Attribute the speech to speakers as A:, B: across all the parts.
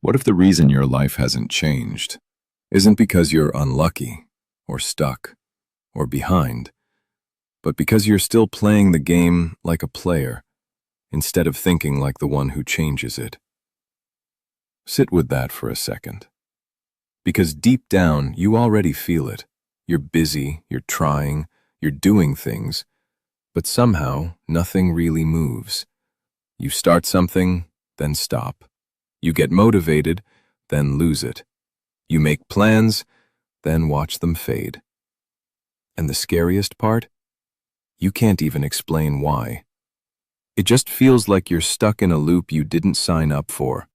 A: What if the reason your life hasn't changed isn't because you're unlucky, or stuck, or behind, but because you're still playing the game like a player, instead of thinking like the one who changes it? Sit with that for a second. Because deep down, you already feel it. You're busy, you're trying, you're doing things, but somehow nothing really moves. You start something, then stop. You get motivated, then lose it. You make plans, then watch them fade. And the scariest part? You can't even explain why. It just feels like you're stuck in a loop you didn't sign up for.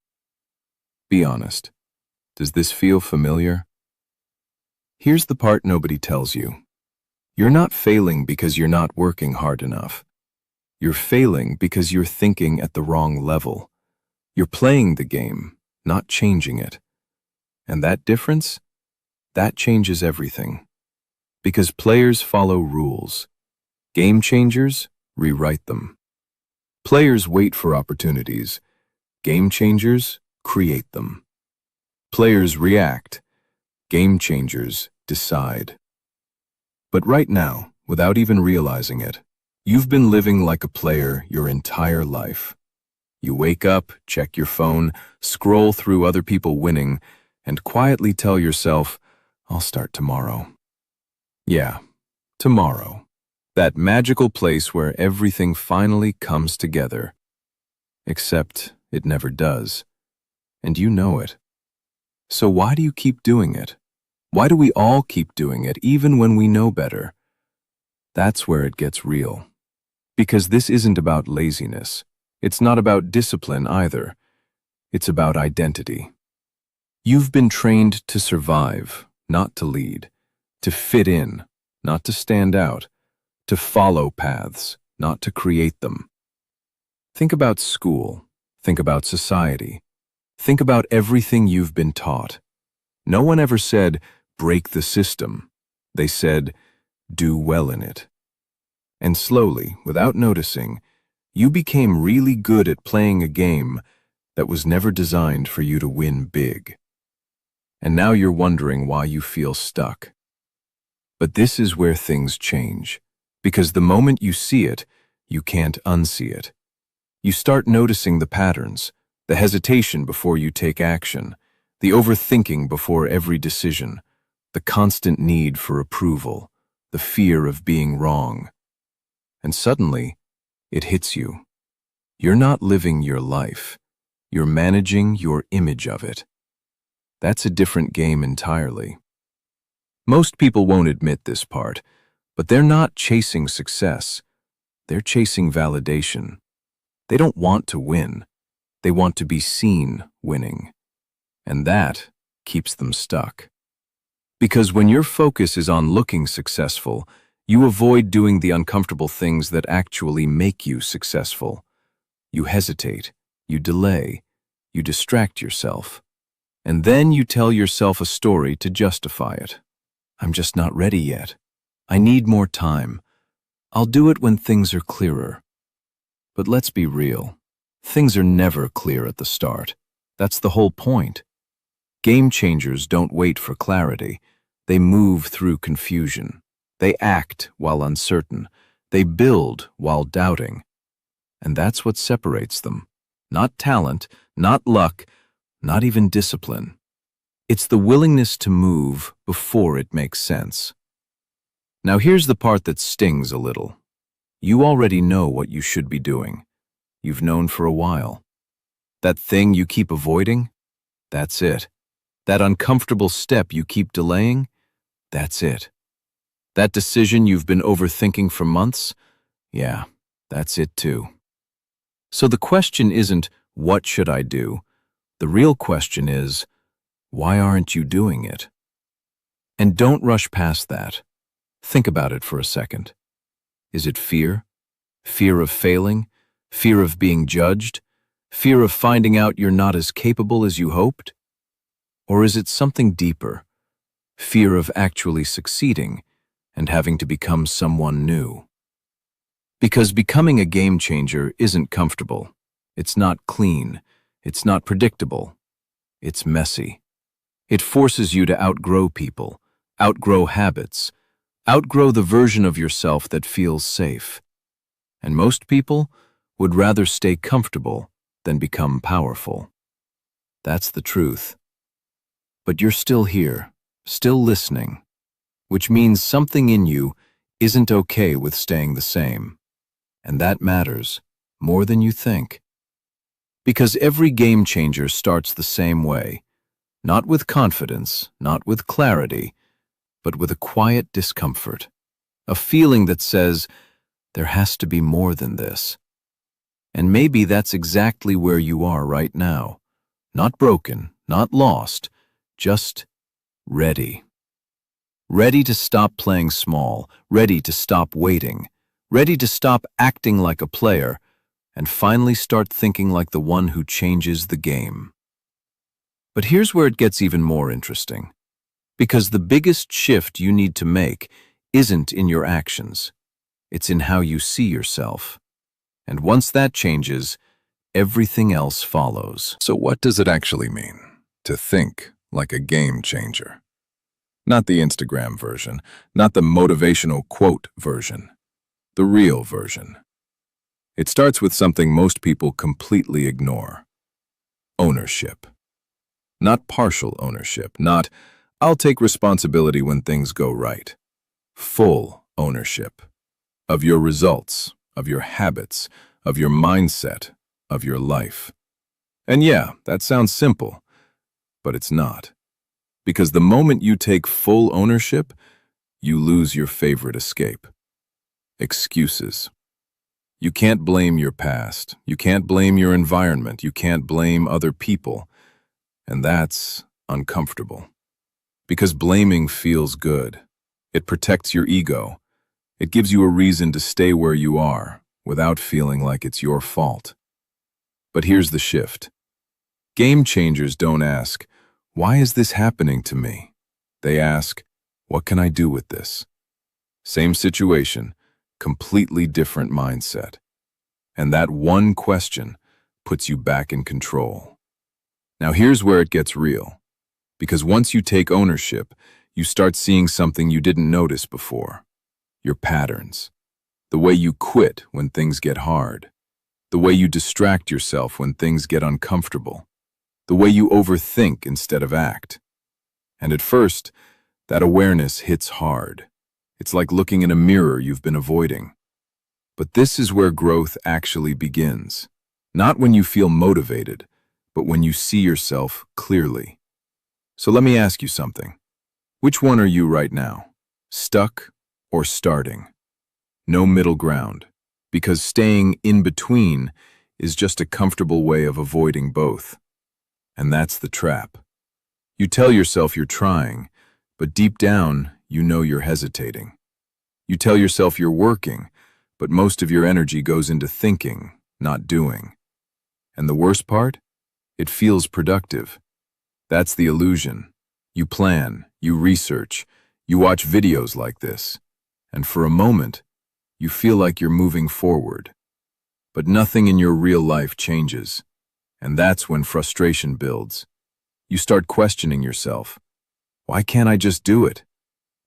A: Be honest. Does this feel familiar? Here's the part nobody tells you. You're not failing because you're not working hard enough. You're failing because you're thinking at the wrong level. You're playing the game, not changing it. And that difference? That changes everything. Because players follow rules. Game changers rewrite them. Players wait for opportunities. Game changers create them. Players react. Game changers decide. But right now, without even realizing it, you've been living like a player your entire life. You wake up, check your phone, scroll through other people winning, and quietly tell yourself, I'll start tomorrow. Yeah, tomorrow. That magical place where everything finally comes together. Except it never does. And you know it. So why do you keep doing it? Why do we all keep doing it, even when we know better? That's where it gets real. Because this isn't about laziness. It's not about discipline either. It's about identity. You've been trained to survive, not to lead, to fit in, not to stand out, to follow paths, not to create them. Think about school. Think about society. Think about everything you've been taught. No one ever said, break the system. They said, do well in it. And slowly, without noticing, you became really good at playing a game that was never designed for you to win big. And now you're wondering why you feel stuck. But this is where things change, because the moment you see it, you can't unsee it. You start noticing the patterns, the hesitation before you take action, the overthinking before every decision, the constant need for approval, the fear of being wrong. And suddenly, it hits you. You're not living your life. You're managing your image of it. That's a different game entirely. Most people won't admit this part, but they're not chasing success. They're chasing validation. They don't want to win. They want to be seen winning. And that keeps them stuck. Because when your focus is on looking successful, you avoid doing the uncomfortable things that actually make you successful. You hesitate, you delay, you distract yourself. And then you tell yourself a story to justify it. I'm just not ready yet. I need more time. I'll do it when things are clearer. But let's be real. Things are never clear at the start. That's the whole point. Game changers don't wait for clarity. They move through confusion. They act while uncertain. They build while doubting. And that's what separates them. Not talent, not luck, not even discipline. It's the willingness to move before it makes sense. Now here's the part that stings a little. You already know what you should be doing. You've known for a while. That thing you keep avoiding? That's it. That uncomfortable step you keep delaying? That's it. That decision you've been overthinking for months? Yeah, that's it too. So the question isn't, what should I do? The real question is, why aren't you doing it? And don't rush past that. Think about it for a second. Is it fear? Fear of failing? Fear of being judged? Fear of finding out you're not as capable as you hoped? Or is it something deeper? Fear of actually succeeding and having to become someone new? Because becoming a game changer isn't comfortable. It's not clean. It's not predictable. It's messy. It forces you to outgrow people, outgrow habits, outgrow the version of yourself that feels safe. And most people would rather stay comfortable than become powerful. That's the truth. But you're still here, still listening, which means something in you isn't okay with staying the same. And that matters more than you think. Because every game changer starts the same way, not with confidence, not with clarity, but with a quiet discomfort, a feeling that says, there has to be more than this. And maybe that's exactly where you are right now. Not broken, not lost, just ready. Ready to stop playing small, ready to stop waiting, ready to stop acting like a player, and finally start thinking like the one who changes the game. But here's where it gets even more interesting. Because the biggest shift you need to make isn't in your actions. It's in how you see yourself. And once that changes, everything else follows.
B: So what does it actually mean to think like a game changer? Not the Instagram version, not the motivational quote version, the real version. It starts with something most people completely ignore: ownership. Not partial ownership, not I'll take responsibility when things go right. Full ownership of your results, of your habits, of your mindset, of your life. And yeah, that sounds simple, but it's not. Because the moment you take full ownership, you lose your favorite escape: excuses. You can't blame your past. You can't blame your environment. You can't blame other people. And that's uncomfortable. Because blaming feels good. It protects your ego. It gives you a reason to stay where you are without feeling like it's your fault. But here's the shift. Game changers don't ask, why is this happening to me? They ask, what can I do with this? Same situation, completely different mindset. And that one question puts you back in control. Now here's where it gets real. Because once you take ownership, you start seeing something you didn't notice before. Your patterns. The way you quit when things get hard. The way you distract yourself when things get uncomfortable. The way you overthink instead of act. And at first, that awareness hits hard. It's like looking in a mirror you've been avoiding. But this is where growth actually begins. Not when you feel motivated, but when you see yourself clearly. So let me ask you something. Which one are you right now? Stuck or starting? No middle ground, because staying in between is just a comfortable way of avoiding both. And that's the trap. You tell yourself you're trying, but deep down, you know you're hesitating. You tell yourself you're working, but most of your energy goes into thinking, not doing. And the worst part? It feels productive. That's the illusion. You plan, you research, you watch videos like this, and for a moment, you feel like you're moving forward. But nothing in your real life changes, and that's when frustration builds. You start questioning yourself. Why can't I just do it?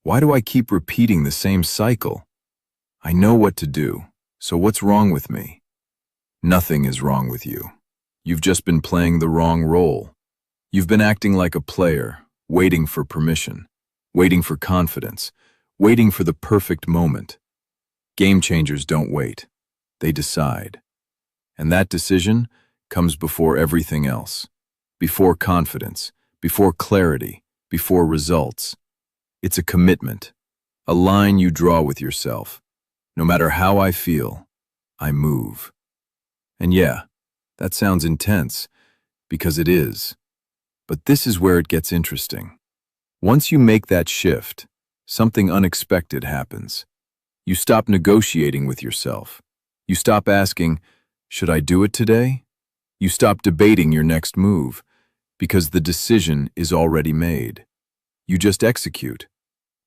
B: Why do I keep repeating the same cycle? I know what to do, so what's wrong with me? Nothing is wrong with you. You've just been playing the wrong role. You've been acting like a player, waiting for permission, waiting for confidence, waiting for the perfect moment. Game changers don't wait. They decide. And that decision comes before everything else. Before confidence, before clarity, before results. It's a commitment, a line you draw with yourself. No matter how I feel, I move. And yeah, that sounds intense, because it is. But this is where it gets interesting. Once you make that shift, something unexpected happens. You stop negotiating with yourself. You stop asking, should I do it today? You stop debating your next move, because the decision is already made. You just execute.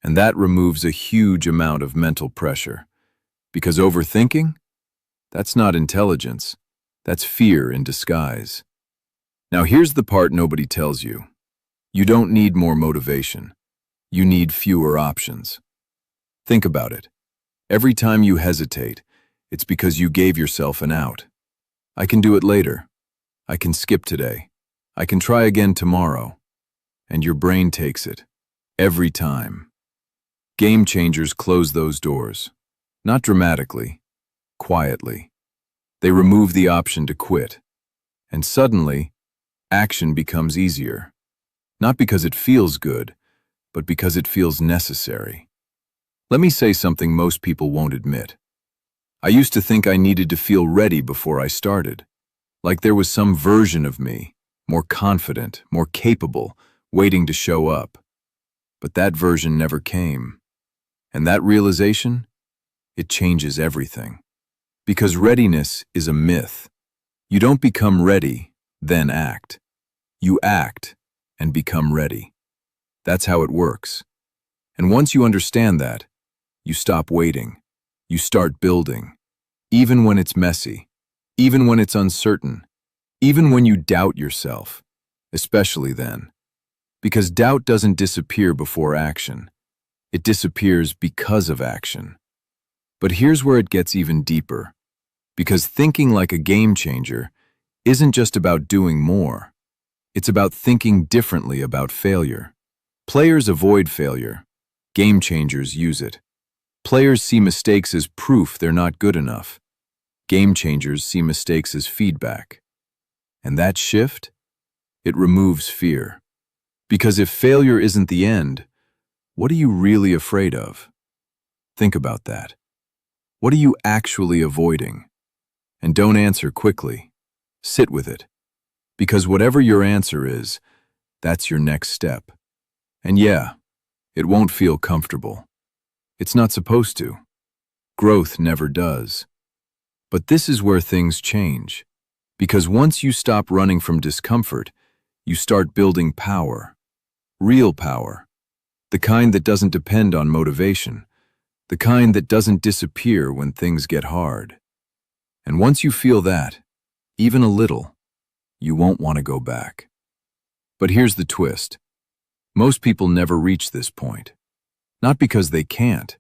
B: And that removes a huge amount of mental pressure. Because overthinking? That's not intelligence. That's fear in disguise.
A: Now here's the part nobody tells you. You don't need more motivation. You need fewer options. Think about it. Every time you hesitate, it's because you gave yourself an out. I can do it later. I can skip today. I can try again tomorrow. And your brain takes it. Every time. Game changers close those doors. Not dramatically. Quietly. They remove the option to quit. And suddenly, action becomes easier. Not because it feels good, but because it feels necessary. Let me say something most people won't admit. I used to think I needed to feel ready before I started. Like there was some version of me, more confident, more capable, waiting to show up. But that version never came. And that realization, it changes everything. Because readiness is a myth. You don't become ready, then act. You act and become ready. That's how it works. And once you understand that, you stop waiting. You start building. Even when it's messy. Even when it's uncertain. Even when you doubt yourself. Especially then. Because doubt doesn't disappear before action. It disappears because of action. But here's where it gets even deeper. Because thinking like a game changer isn't just about doing more. It's about thinking differently about failure. Players avoid failure. Game changers use it. Players see mistakes as proof they're not good enough. Game changers see mistakes as feedback. And that shift? It removes fear. Because if failure isn't the end, what are you really afraid of? Think about that. What are you actually avoiding? And don't answer quickly. Sit with it. Because whatever your answer is, that's your next step. And yeah, it won't feel comfortable. It's not supposed to. Growth never does. But this is where things change. Because once you stop running from discomfort, you start building power. Real power. The kind that doesn't depend on motivation. The kind that doesn't disappear when things get hard. And once you feel that, even a little, you won't want to go back. But here's the twist. Most people never reach this point. Not because they can't,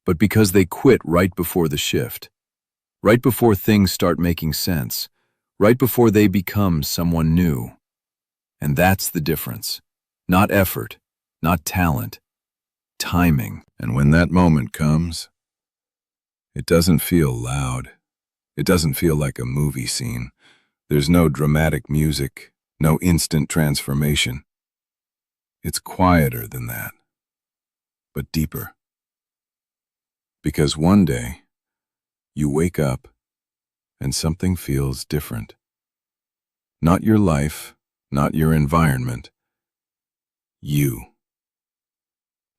A: but because they quit right before the shift. Right before things start making sense. Right before they become someone new. And that's the difference. Not effort, not talent, timing. And when that moment comes, it doesn't feel loud. It doesn't feel like a movie scene. There's no dramatic music, no instant transformation. It's quieter than that, but deeper. Because one day, you wake up and something feels different. Not your life, not your environment. You.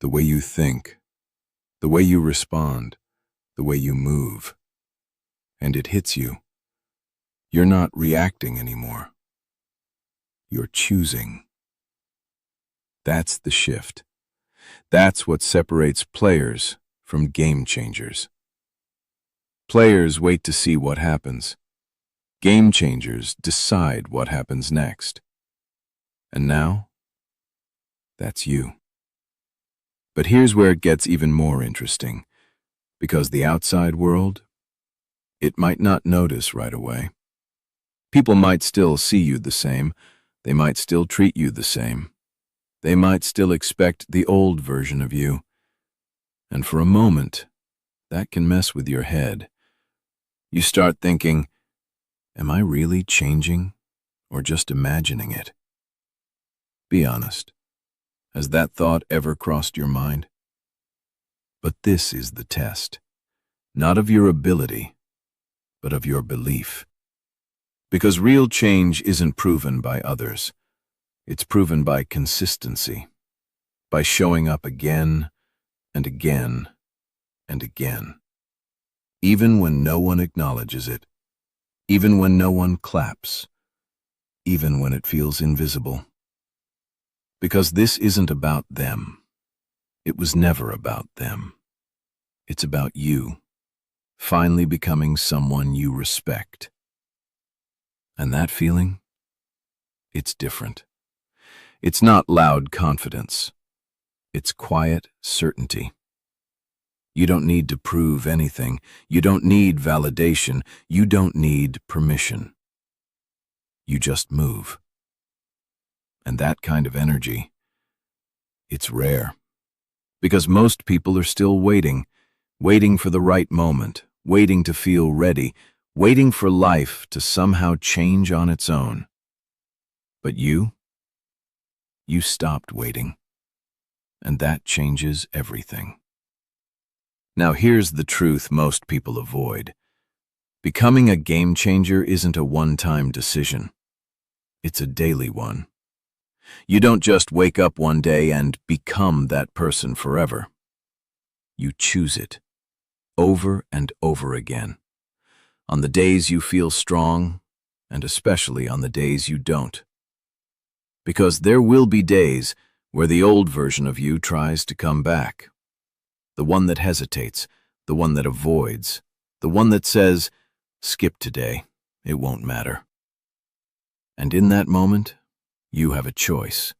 A: The way you think, the way you respond, the way you move. And it hits you. You're not reacting anymore. You're choosing. That's the shift. That's what separates players from game changers. Players wait to see what happens. Game changers decide what happens next. And now, that's you. But here's where it gets even more interesting, because the outside world, it might not notice right away. People might still see you the same. They might still treat you the same. They might still expect the old version of you. And for a moment, that can mess with your head. You start thinking, am I really changing or just imagining it? Be honest. Has that thought ever crossed your mind? But this is the test, not of your ability, but of your belief. Because real change isn't proven by others. It's proven by consistency, by showing up again and again and again. Even when no one acknowledges it, even when no one claps, even when it feels invisible. Because this isn't about them. It was never about them. It's about you, finally becoming someone you respect. And that feeling? it's different. It's not loud confidence. It's quiet certainty. You don't need to prove anything. You don't need validation. You don't need permission. You just move. And that kind of energy, it's rare. Because most people are still waiting for the right moment, waiting to feel ready, waiting for life to somehow change on its own. But you stopped waiting. And that changes everything. Now here's the truth most people avoid. Becoming a game changer isn't a one-time decision. It's a daily one. You don't just wake up one day and become that person forever. You choose it, over and over again, on the days you feel strong, and especially on the days you don't. Because there will be days where the old version of you tries to come back. The one that hesitates, the one that avoids, the one that says, "Skip today, it won't matter." And in that moment, you have a choice.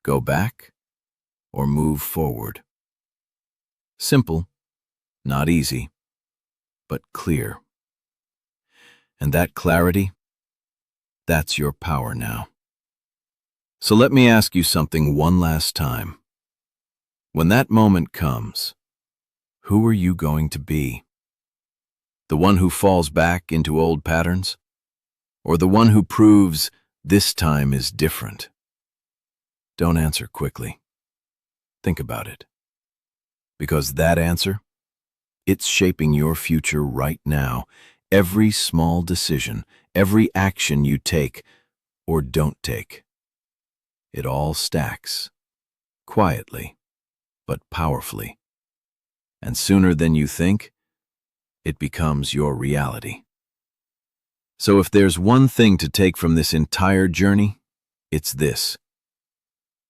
A: Go back or move forward. Simple, not easy, but clear. And that clarity, that's your power now. So let me ask you something one last time. When that moment comes, who are you going to be? The one who falls back into old patterns? Or the one who proves this time is different? Don't answer quickly. Think about it. Because that answer, it's shaping your future right now. Every small decision, every action you take or don't take, it all stacks, quietly, but powerfully. And sooner than you think, it becomes your reality. So if there's one thing to take from this entire journey, it's this.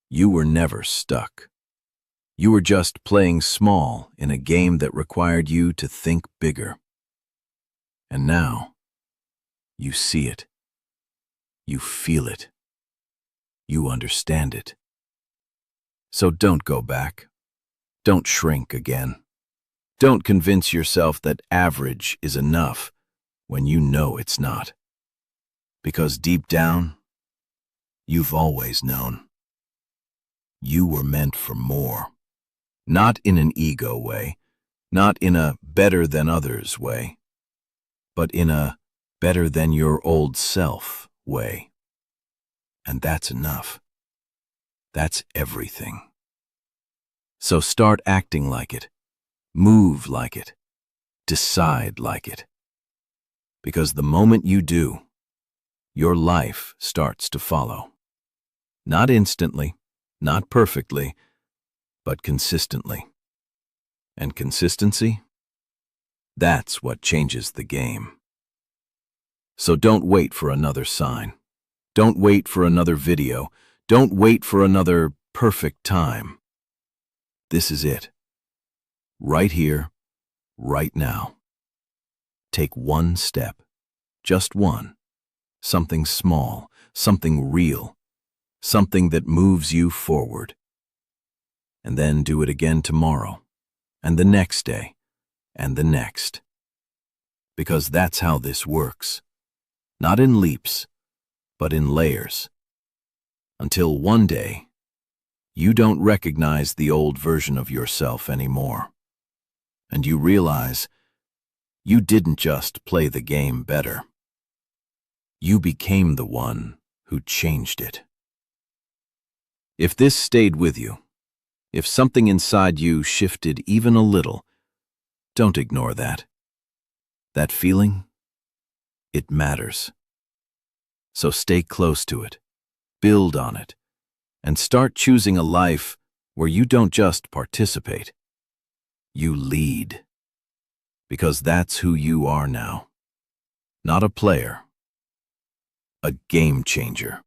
A: You were never stuck. You were just playing small in a game that required you to think bigger. And now, you see it. You feel it. You understand it. So don't go back. Don't shrink again. Don't convince yourself that average is enough when you know it's not. Because deep down, you've always known. You were meant for more. Not in an ego way, not in a better than others way, but in a better than your old self way. And that's enough. That's everything. So start acting like it. Move like it. Decide like it. Because the moment you do, your life starts to follow. Not instantly, not perfectly, but consistently. And consistency? That's what changes the game. So don't wait for another sign. Don't wait for another video. Don't wait for another perfect time. This is it. Right here, right now. Take one step, just one. Something small, something real, something that moves you forward. And then do it again tomorrow, and the next day, and the next. Because that's how this works. Not in leaps, but in layers. Until one day, you don't recognize the old version of yourself anymore. And you realize you didn't just play the game better. You became the one who changed it. If this stayed with you, if something inside you shifted even a little, don't ignore that. That feeling, it matters. So stay close to it, build on it, and start choosing a life where you don't just participate, you lead. Because that's who you are now. Not a player, a game changer.